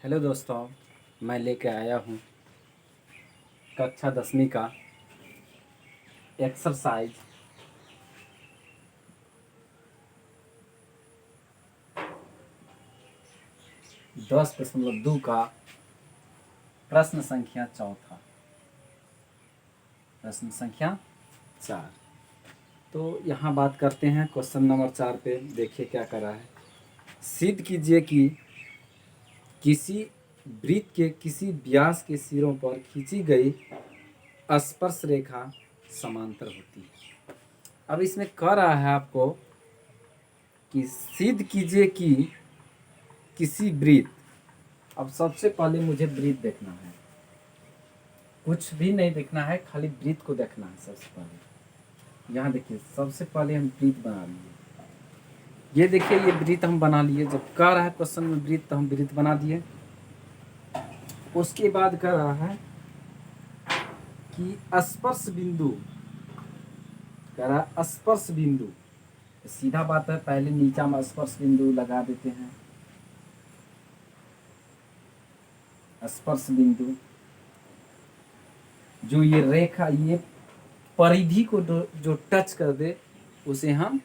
Hello दोस्तों, मैं लेके आया हूँ कक्षा 10वीं का एक्सरसाइज 10.2 का प्रश्न संख्या चौथा, प्रश्न संख्या 4। तो यहाँ बात करते हैं क्वेश्चन नंबर 4 पे। देखिए क्या कर रहा है। सिद्ध कीजिए कि किसी वृत्त के किसी व्यास के सिरों पर खींची गई स्पर्श रेखा समांतर होती है। अब इसमें कह रहा है आपको कि सिद्ध कीजिए कि किसी वृत्त, अब सबसे पहले मुझे वृत्त देखना है, कुछ भी नहीं देखना है, खाली वृत्त को देखना है। सबसे पहले यहाँ देखिए, सबसे पहले हम वृत्त बना लिए। ये देखिए, ये वृत्त हम बना लिए। जब कह रहा है क्वेश्चन में वृत्त, तो हम वृत्त बना दिए। उसके बाद कह रहा है कि स्पर्श बिंदु, कह रहा है स्पर्श बिंदु। सीधा बात है, पहले नीचा में स्पर्श बिंदु लगा देते हैं। स्पर्श बिंदु जो ये रेखा, ये परिधि को जो टच कर दे, उसे हम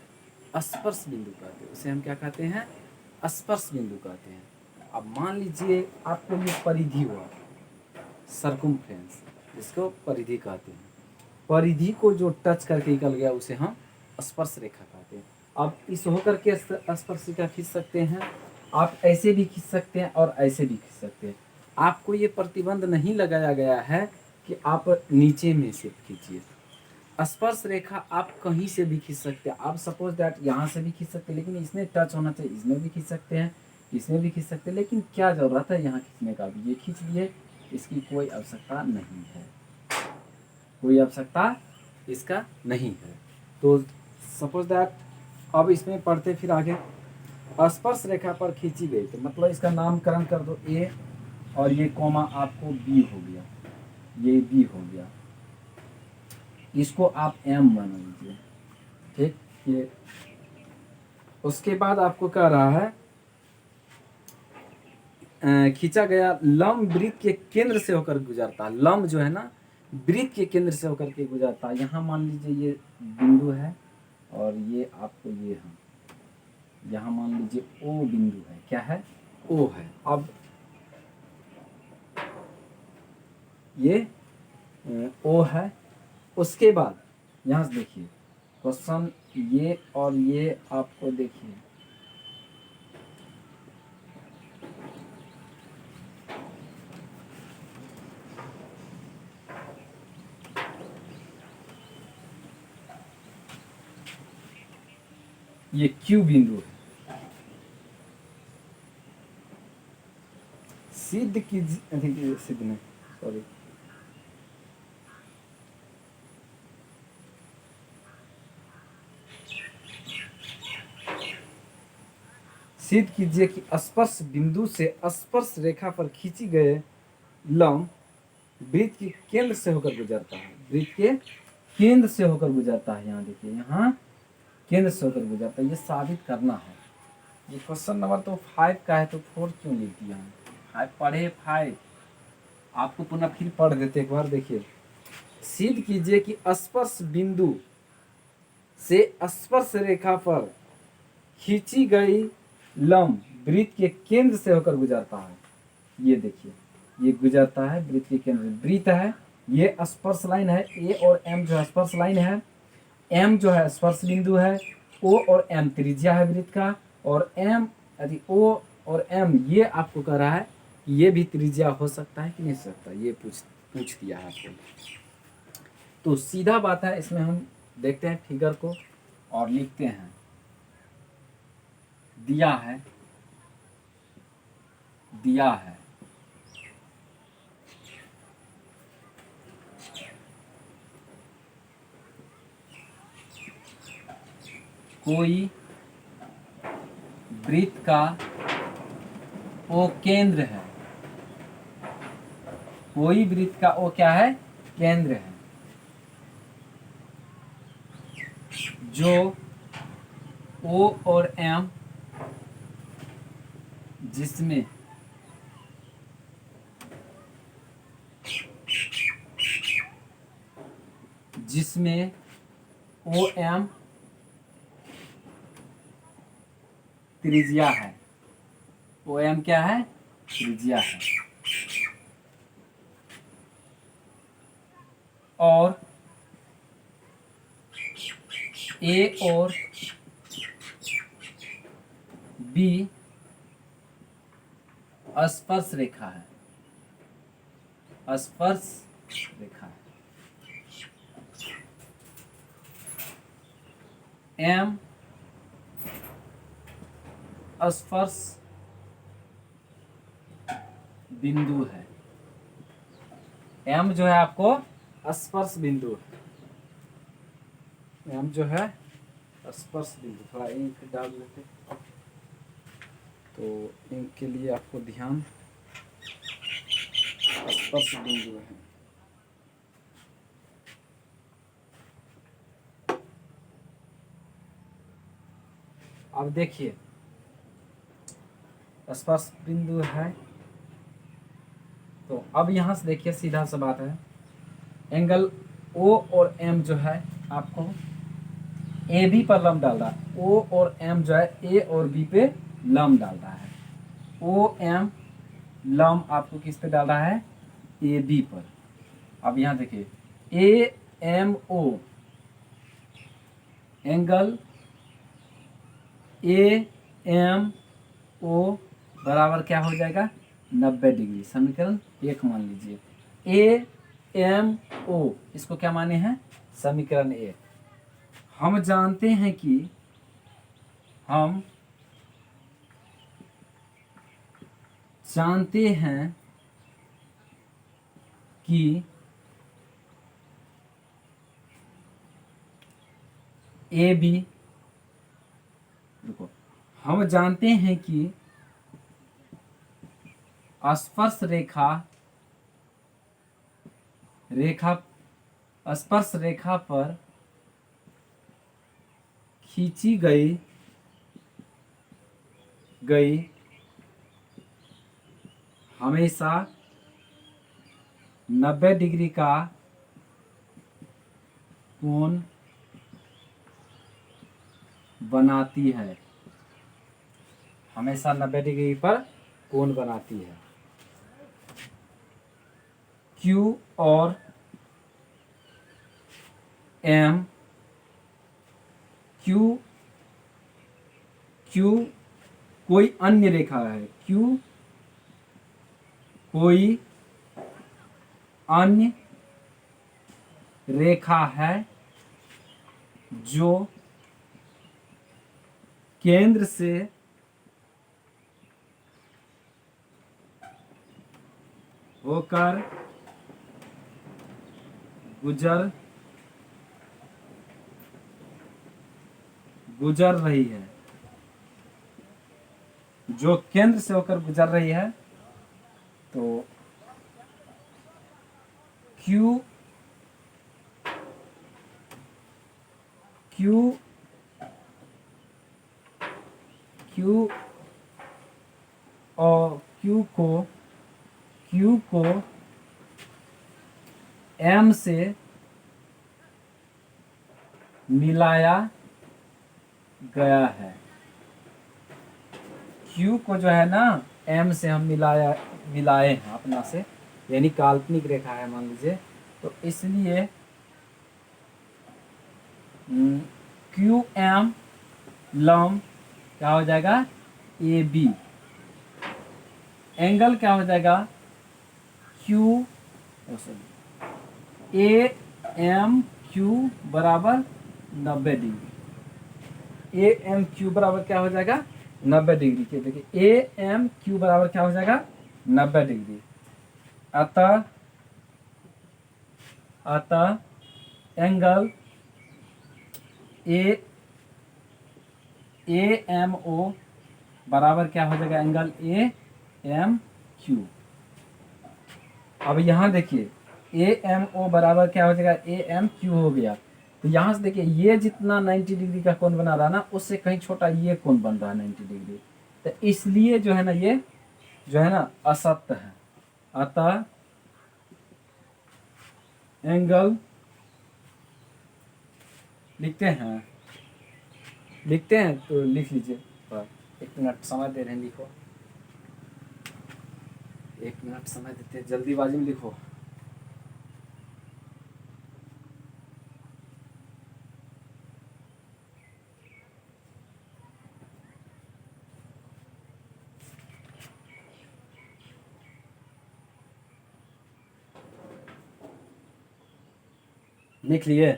स्पर्श बिंदु कहते हैं। उसे हम क्या कहते हैं? स्पर्श बिंदु कहते हैं। अब मान लीजिए आपको ये परिधि हुआ, सर्कमफ्रेंस, जिसको परिधि कहते हैं। परिधि को जो टच करके निकल गया, उसे हम स्पर्श रेखा कहते हैं। अब इस होकर के स्पर्श रेखा खींच सकते हैं। आप ऐसे भी खींच सकते हैं और ऐसे भी खींच सकते हैं। आपको ये प्रतिबंध नहीं लगाया गया है कि आप नीचे में से खींचिए। स्पर्श रेखा आप कहीं से भी खींच सकते हैं। आप सपोज दैट यहाँ से भी खींच सकते हैं, लेकिन इसमें टच होना चाहिए। इसमें भी खींच सकते हैं, इसमें भी खींच सकते हैं, लेकिन क्या जरूरत है यहाँ खींचने का? भी ये खींच लिए, इसकी कोई आवश्यकता नहीं है, कोई आवश्यकता इसका नहीं है। तो सपोज दैट अब इसमें पढ़ते फिर आगे। स्पर्श रेखा पर खींची गई, तो मतलब इसका नामकरण कर दो ए, और ये कॉमा आपको बी हो गया, ये बी हो गया। इसको आप एम मान लीजिए, ठीक। ये उसके बाद आपको कह रहा है खींचा गया लंब वृत्त के केंद्र से होकर गुजरता है। लंब जो है ना, वृत्त के केंद्र से होकर के गुजरता है। यहाँ मान लीजिए ये बिंदु है, और ये आपको ये है, यहाँ मान लीजिए ओ बिंदु है। क्या है? ओ है। अब ये ओ है। उसके बाद यहाँ से देखिए क्वेश्चन, ये और ये आपको देखिए, ये क्यू बिंदु है। सिद्ध की सिद्ध नहीं, सॉरी, सिद्ध कीजिए कि स्पर्श बिंदु से स्पर्श रेखा पर खींची गए लंब वृत्त के केंद्र से होकर गुजरता है। वृत्त के केंद्र से होकर गुजरता है। यहाँ देखिए, यहाँ केंद्र से होकर गुजरता है। ये साबित करना है। ये क्वेश्चन नंबर तो 5 का है, तो 4 क्यों लिख दिया? 5 पढ़े, 5 आपको पुनः फिर पढ़ देते एक बार। देखिए, सिद्ध कीजिए कि स्पर्श बिंदु से स्पर्श रेखा पर खींची गई लंब वृत्त के केंद्र से होकर गुजरता है। ये देखिए, ये गुजरता है वृत्त के केंद्र। वृत्त है, ये स्पर्श लाइन है। ए और एम जो है स्पर्श लाइन है, एम जो है स्पर्श बिंदु है, ओ और एम त्रिज्या है वृत्त का, और एम यदि ओ और एम ये आपको कह रहा है कि ये भी त्रिज्या हो सकता है कि नहीं हो सकता, ये पूछ दिया है आपको। तो सीधा बात है, इसमें हम देखते हैं फिगर को और लिखते हैं। दिया है, दिया है कोई वृत्त का ओ केंद्र है। कोई वृत्त का ओ क्या है? केंद्र है। जो ओ और एम, जिसमें जिसमें ओ एम त्रिज्या है। ओ एम क्या है? त्रिज्या है। और ए और बी स्पर्श रेखा है, स्पर्श रेखा है। एम स्पर्श बिंदु है। एम जो है आपको स्पर्श बिंदु है। एम जो है स्पर्श बिंदु। थोड़ा इंक डाल लेते तो इंक के लिए आपको ध्यान, स्पर्श बिंदु है। अब देखिए स्पर्श बिंदु है, तो अब यहाँ से देखिए सीधा सा बात है, एंगल ओ और एम जो है आपको ए बी पर लंब डाल रहा है। ओ और एम जो है ए और बी पे लंब डाल रहा है। ओ एम लंब आपको किस पे डाल रहा है? ए बी पर। अब यहाँ देखिए A M O angle A M O बराबर क्या हो जाएगा? 90 डिग्री। समीकरण 1 मान लीजिए। ए एम ओ इसको क्या माने हैं? समीकरण 1। हम जानते हैं कि ए बी, देखो हम जानते हैं कि स्पर्श स्पर्श रेखा पर खींची गई हमेशा 90 डिग्री का कोण बनाती है। हमेशा 90 डिग्री पर कोण बनाती है। Q और M, Q कोई अन्य रेखा है। Q कोई अन्य रेखा है जो केंद्र से होकर गुजर रही है। जो केंद्र से होकर गुजर रही है, तो Q और Q को M से मिलाया गया है। Q को जो है ना M से हम मिलाए हैं अपना से, यानी काल्पनिक रेखा है मान लीजिए। तो इसलिए क्यू एम लंब क्या हो जाएगा? A B. एंगल क्या हो जाएगा? क्यू ए एम क्यू बराबर 90 डिग्री। ए एम क्यू बराबर क्या हो जाएगा? 90 डिग्री के। देखिए ए एम क्यू बराबर क्या हो जाएगा? 90 डिग्री। अतः एंगल ए एम ओ बराबर क्या हो जाएगा? Angle A M Q. अब यहाँ देखिए ए एम ओ बराबर क्या हो जाएगा? ए एम क्यू हो गया। तो यहाँ से देखिए ये जितना 90 डिग्री का कोण बना रहा ना, उससे कहीं छोटा ये कोण बन रहा है 90 डिग्री। तो इसलिए जो है ना ये जो है ना असत्य है। अतः एंगल लिखते हैं, लिखते हैं तो लिख लीजिए। थोड़ा 1 मिनट समय दे रहे हैं, लिखो। 1 मिनट समय देते हैं, जल्दीबाजी में लिखो। लिख लिए?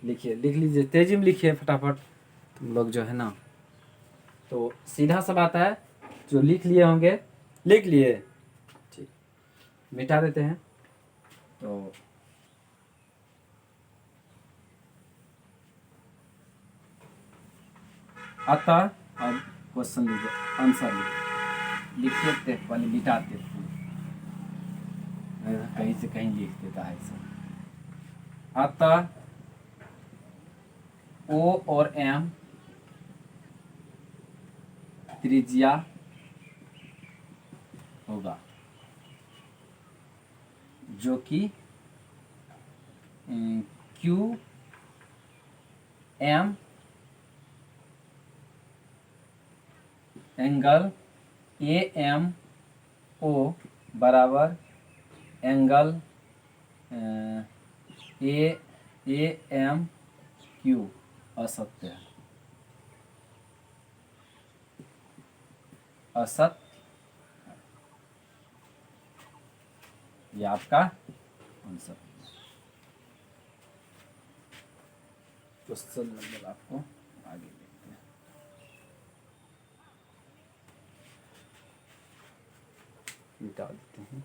लिखिए, लिख लीजिए, तेजी में लिखिए फटाफट तुम लोग जो है ना। तो सीधा सा बात है, जो लिख लिए होंगे, लिख लिए, ठीक, मिटा देते हैं। तो अतः अब क्वेश्चन लीजिए, आंसर लीजिए, लिखिए थे पहले, मिटाते थे, कहीं से कहीं लिख देता है सब। अतः ओ और एम त्रिज्या होगा, जो कि Q M angle A M O बराबर एंगल ए एम क्यू असत्य है, असत्य। ये आपका आंसर है। क्वेश्चन नंबर आपको आगे देखते हैं, मिटा देते हैं।